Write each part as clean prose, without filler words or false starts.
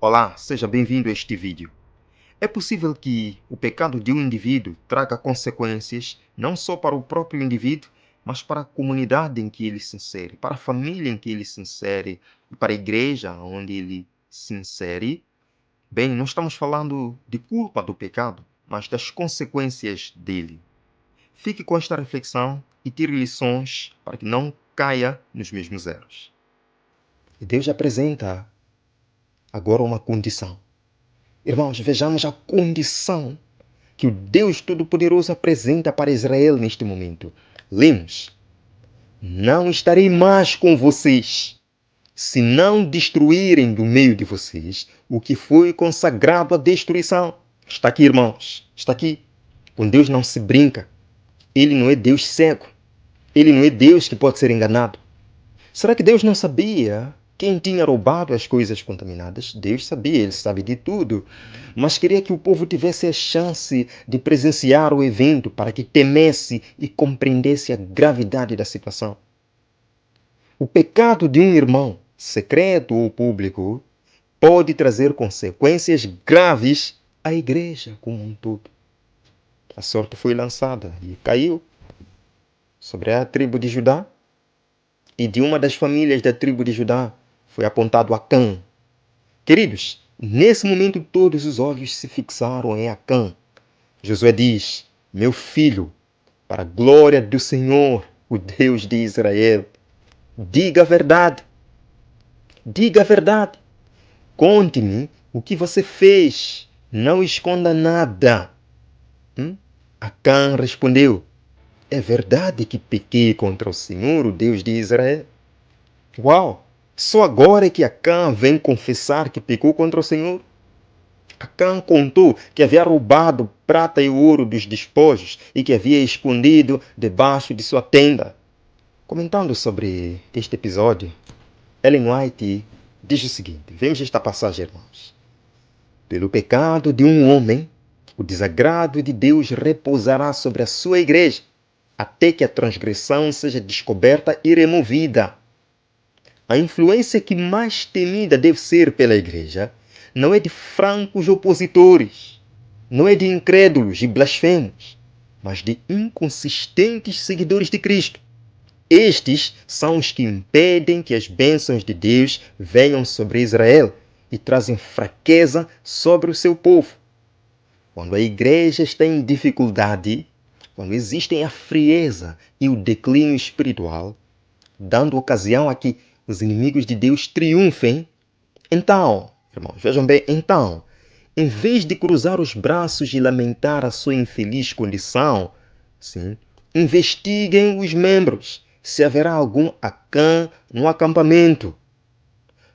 Olá, seja bem-vindo a este vídeo. É possível que o pecado de um indivíduo traga consequências não só para o próprio indivíduo, mas para a comunidade em que ele se insere, para a família em que ele se insere e para a igreja onde ele se insere. Bem, não estamos falando de culpa do pecado, mas das consequências dele. Fique com esta reflexão e tire lições para que não caia nos mesmos erros. E Deus apresenta agora uma condição. Irmãos, vejamos a condição que o Deus Todo-Poderoso apresenta para Israel neste momento. Lemos: não estarei mais com vocês, se não destruírem do meio de vocês o que foi consagrado à destruição. Está aqui, irmãos, está aqui. Com Deus não se brinca. Ele não é Deus cego. Ele não é Deus que pode ser enganado. Será que Deus não sabia quem tinha roubado as coisas contaminadas? Deus sabia, ele sabe de tudo. Mas queria que o povo tivesse a chance de presenciar o evento para que temesse e compreendesse a gravidade da situação. O pecado de um irmão, secreto ou público, pode trazer consequências graves à igreja como um todo. A sorte foi lançada e caiu sobre a tribo de Judá. E de uma das famílias da tribo de Judá foi apontado Acã. Queridos, nesse momento todos os olhos se fixaram em Acã. Josué diz: meu filho, para a glória do Senhor, o Deus de Israel, diga a verdade. Diga a verdade. Conte-me o que você fez. Não esconda nada. Acã respondeu: é verdade que pequei contra o Senhor, o Deus de Israel. Uau! Só agora é que Acã vem confessar que pecou contra o Senhor? Acã contou que havia roubado prata e ouro dos despojos e que havia escondido debaixo de sua tenda. Comentando sobre este episódio, Ellen White diz o seguinte: vemos esta passagem, irmãos. Pelo pecado de um homem, o desagrado de Deus repousará sobre a sua igreja, até que a transgressão seja descoberta e removida. A influência que mais temida deve ser pela igreja não é de francos opositores, não é de incrédulos e blasfemos, mas de inconsistentes seguidores de Cristo. Estes são os que impedem que as bênçãos de Deus venham sobre Israel e trazem fraqueza sobre o seu povo. Quando a igreja está em dificuldade, quando existem a frieza e o declínio espiritual, dando ocasião a que os inimigos de Deus triunfem, então, irmãos, vejam bem, então, em vez de cruzar os braços e lamentar a sua infeliz condição, sim, investiguem os membros se haverá algum Acã no acampamento.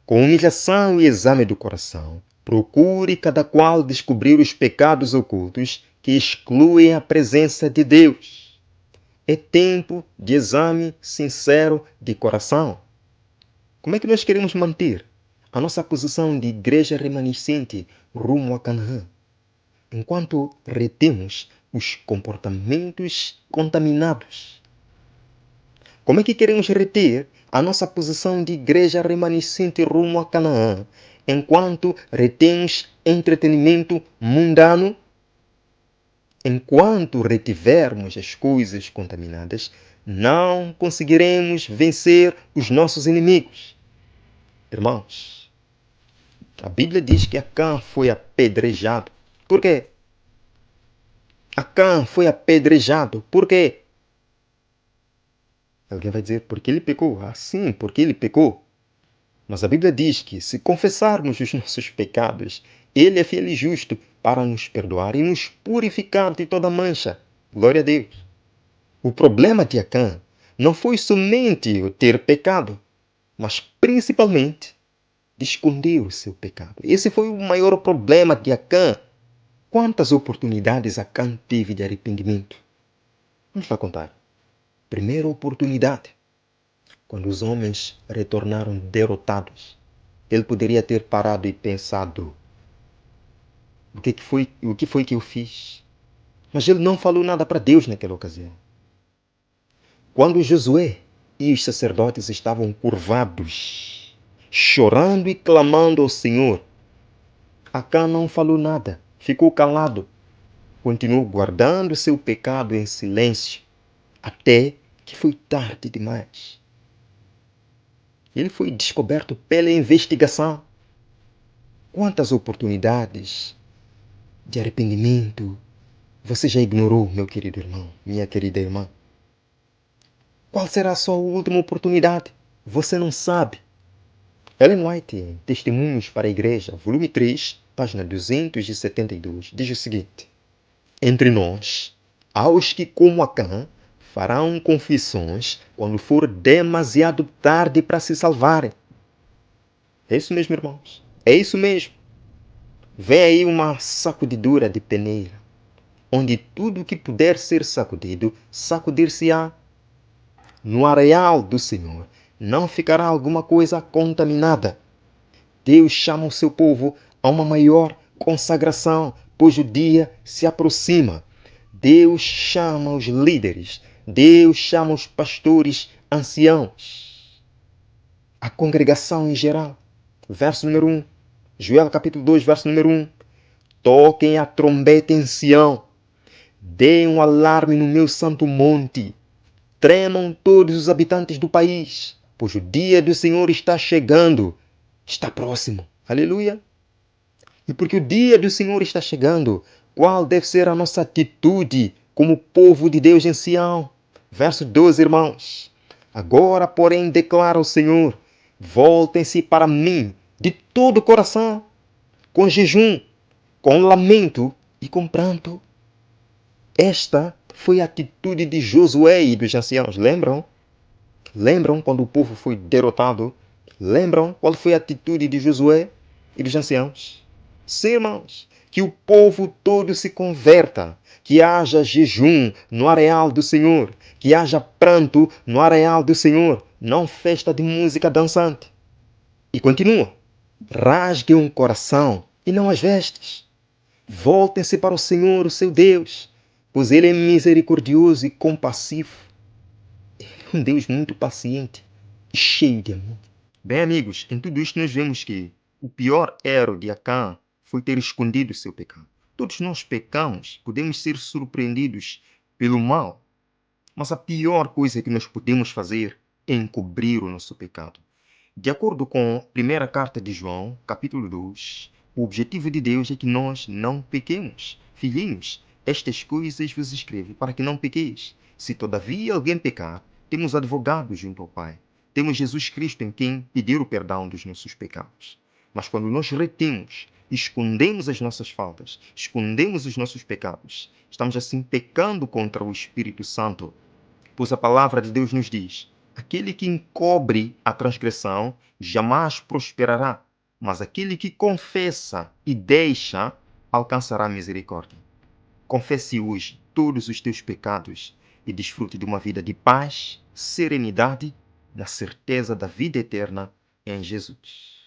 Com humilhação e exame do coração, procure cada qual descobrir os pecados ocultos que excluem a presença de Deus. É tempo de exame sincero de coração. Como é que nós queremos manter a nossa posição de igreja remanescente rumo a Canaã, enquanto retemos os comportamentos contaminados? Como é que queremos reter a nossa posição de igreja remanescente rumo a Canaã, enquanto retemos entretenimento mundano? Enquanto retivermos as coisas contaminadas, não conseguiremos vencer os nossos inimigos. Irmãos, a Bíblia diz que Acã foi apedrejado. Por quê? Acã foi apedrejado. Por quê? Alguém vai dizer, porque ele pecou. Ah, sim, porque ele pecou. Mas a Bíblia diz que se confessarmos os nossos pecados, ele é fiel e justo para nos perdoar e nos purificar de toda mancha. Glória a Deus. O problema de Acã não foi somente o ter pecado, mas principalmente de esconder o seu pecado. Esse foi o maior problema de Acã. Quantas oportunidades Acã teve de arrependimento? Vamos lá contar. Primeira oportunidade, quando os homens retornaram derrotados. Ele poderia ter parado e pensado: o que foi que eu fiz? Mas ele não falou nada para Deus naquela ocasião. Quando Josué e os sacerdotes estavam curvados, chorando e clamando ao Senhor, Acã não falou nada, ficou calado. Continuou guardando seu pecado em silêncio, até que foi tarde demais. Ele foi descoberto pela investigação. Quantas oportunidades de arrependimento você já ignorou, meu querido irmão, minha querida irmã? Qual será a sua última oportunidade? Você não sabe. Ellen White, em Testemunhos para a Igreja, volume 3, página 272, diz o seguinte: entre nós, há os que, como Acã, farão confissões quando for demasiado tarde para se salvarem. É isso mesmo, irmãos. É isso mesmo. Vem aí uma sacudidura de peneira, onde tudo que puder ser sacudido, sacudir-se-á. No areal do Senhor não ficará alguma coisa contaminada. Deus chama o seu povo a uma maior consagração, pois o dia se aproxima. Deus chama os líderes, Deus chama os pastores, anciãos, a congregação em geral. Verso número 1, Joel capítulo 2, verso número 1. Toquem a trombeta em Sião, deem um alarme no meu santo monte. Tremam todos os habitantes do país, pois o dia do Senhor está chegando, está próximo. Aleluia! E porque o dia do Senhor está chegando, qual deve ser a nossa atitude como povo de Deus em Sião? Verso 12, irmãos. Agora, porém, declara o Senhor, voltem-se para mim de todo o coração, com jejum, com lamento e com pranto. Esta foi a atitude de Josué e dos anciãos, lembram? Lembram quando o povo foi derrotado? Lembram qual foi a atitude de Josué e dos anciãos? Sim, irmãos, que o povo todo se converta, que haja jejum no areal do Senhor, que haja pranto no areal do Senhor, não festa de música dançante. E continua: rasguem um coração e não as vestes. Voltem-se para o Senhor, o seu Deus, pois Ele é misericordioso e compassivo. Um Deus muito paciente e cheio de amor. Bem, amigos, em tudo isto nós vemos que o pior erro de Acã foi ter escondido seu pecado. Todos nós pecamos, podemos ser surpreendidos pelo mal, mas a pior coisa que nós podemos fazer é encobrir o nosso pecado. De acordo com a primeira carta de João, capítulo 2, o objetivo de Deus é que nós não pequemos. Filhinhos, estas coisas vos escrevo para que não pequeis. Se todavia alguém pecar, temos advogado junto ao Pai. Temos Jesus Cristo em quem pedir o perdão dos nossos pecados. Mas quando nós retemos, escondemos as nossas faltas, escondemos os nossos pecados, estamos assim pecando contra o Espírito Santo. Pois a palavra de Deus nos diz: aquele que encobre a transgressão jamais prosperará, mas aquele que confessa e deixa alcançará misericórdia. Confesse hoje todos os teus pecados e desfrute de uma vida de paz, serenidade, na certeza da vida eterna em Jesus.